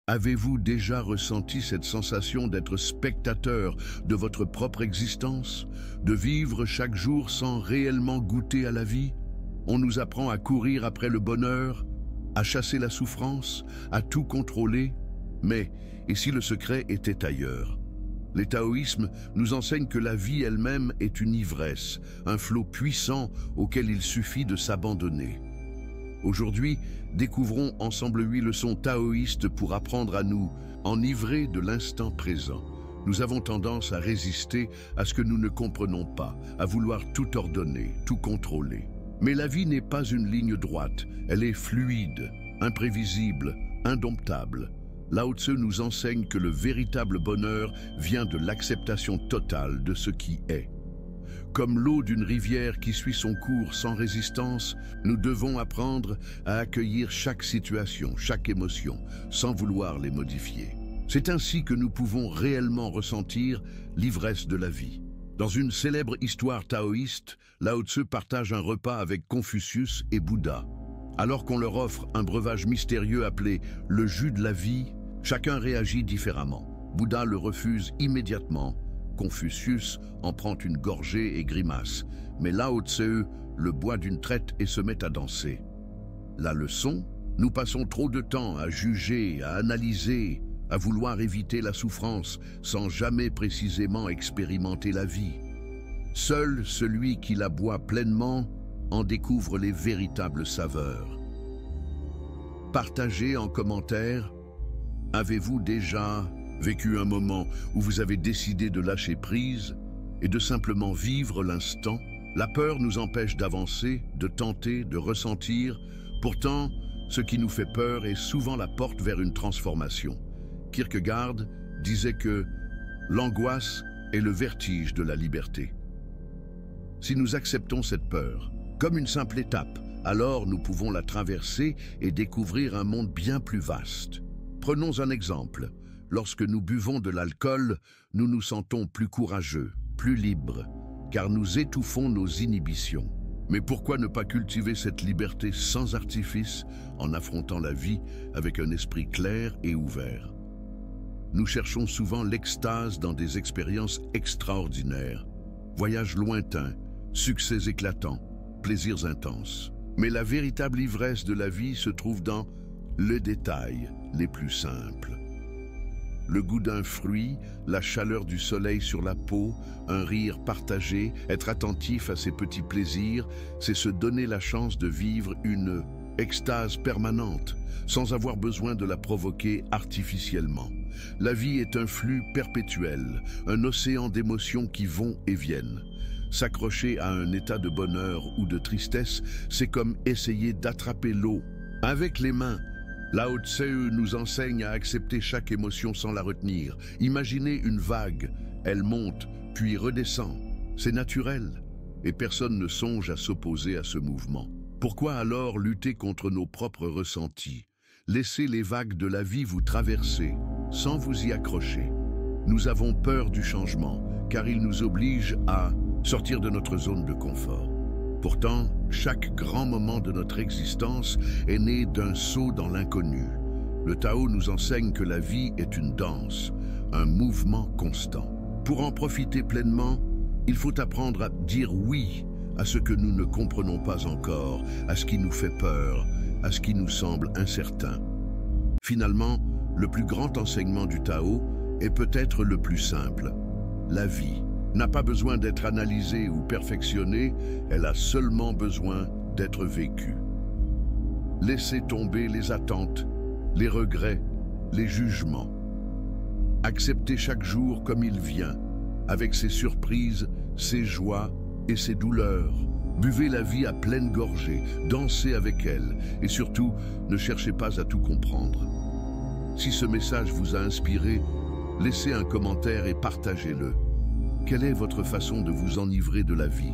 Avez-vous déjà ressenti cette sensation d'être spectateur de votre propre existence, de vivre chaque jour sans réellement goûter à la vie? On nous apprend à courir après le bonheur, à chasser la souffrance, à tout contrôler. Mais, et si le secret était ailleurs? Les taoïsmes nous enseignent que la vie elle-même est une ivresse, un flot puissant auquel il suffit de s'abandonner. Aujourd'hui, découvrons ensemble 8 leçons taoïstes pour apprendre à nous enivrer de l'instant présent. Nous avons tendance à résister à ce que nous ne comprenons pas, à vouloir tout ordonner, tout contrôler. Mais la vie n'est pas une ligne droite, elle est fluide, imprévisible, indomptable. Lao Tse nous enseigne que le véritable bonheur vient de l'acceptation totale de ce qui est. Comme l'eau d'une rivière qui suit son cours sans résistance, nous devons apprendre à accueillir chaque situation, chaque émotion, sans vouloir les modifier. C'est ainsi que nous pouvons réellement ressentir l'ivresse de la vie. Dans une célèbre histoire taoïste, Lao Tse partage un repas avec Confucius et Bouddha. Alors qu'on leur offre un breuvage mystérieux appelé le jus de la vie, chacun réagit différemment. Bouddha le refuse immédiatement. Confucius en prend une gorgée et grimace, mais Lao Tse le boit d'une traite et se met à danser. La leçon, nous passons trop de temps à juger, à analyser, à vouloir éviter la souffrance sans jamais précisément expérimenter la vie. Seul celui qui la boit pleinement en découvre les véritables saveurs. Partagez en commentaire, avez-vous déjà vécu un moment où vous avez décidé de lâcher prise et de simplement vivre l'instant? La peur nous empêche d'avancer, de tenter, de ressentir. Pourtant, ce qui nous fait peur est souvent la porte vers une transformation. Kierkegaard disait que l'angoisse est le vertige de la liberté. Si nous acceptons cette peur comme une simple étape, alors nous pouvons la traverser et découvrir un monde bien plus vaste. Prenons un exemple. Lorsque nous buvons de l'alcool, nous nous sentons plus courageux, plus libres, car nous étouffons nos inhibitions. Mais pourquoi ne pas cultiver cette liberté sans artifice, en affrontant la vie avec un esprit clair et ouvert? Nous cherchons souvent l'extase dans des expériences extraordinaires, voyages lointains, succès éclatants, plaisirs intenses. Mais la véritable ivresse de la vie se trouve dans les détails les plus simples. Le goût d'un fruit, la chaleur du soleil sur la peau, un rire partagé, être attentif à ces petits plaisirs, c'est se donner la chance de vivre une extase permanente, sans avoir besoin de la provoquer artificiellement. La vie est un flux perpétuel, un océan d'émotions qui vont et viennent. S'accrocher à un état de bonheur ou de tristesse, c'est comme essayer d'attraper l'eau avec les mains. Lao Tse nous enseigne à accepter chaque émotion sans la retenir. Imaginez une vague, elle monte, puis redescend. C'est naturel, et personne ne songe à s'opposer à ce mouvement. Pourquoi alors lutter contre nos propres ressentis? Laissez les vagues de la vie vous traverser, sans vous y accrocher. Nous avons peur du changement, car il nous oblige à sortir de notre zone de confort. Pourtant, chaque grand moment de notre existence est né d'un saut dans l'inconnu. Le Tao nous enseigne que la vie est une danse, un mouvement constant. Pour en profiter pleinement, il faut apprendre à dire oui à ce que nous ne comprenons pas encore, à ce qui nous fait peur, à ce qui nous semble incertain. Finalement, le plus grand enseignement du Tao est peut-être le plus simple. La vie n'a pas besoin d'être analysée ou perfectionnée, elle a seulement besoin d'être vécue. Laissez tomber les attentes, les regrets, les jugements. Acceptez chaque jour comme il vient, avec ses surprises, ses joies et ses douleurs. Buvez la vie à pleine gorgée, dansez avec elle et surtout, ne cherchez pas à tout comprendre. Si ce message vous a inspiré, laissez un commentaire et partagez-le. Quelle est votre façon de vous enivrer de la vie ?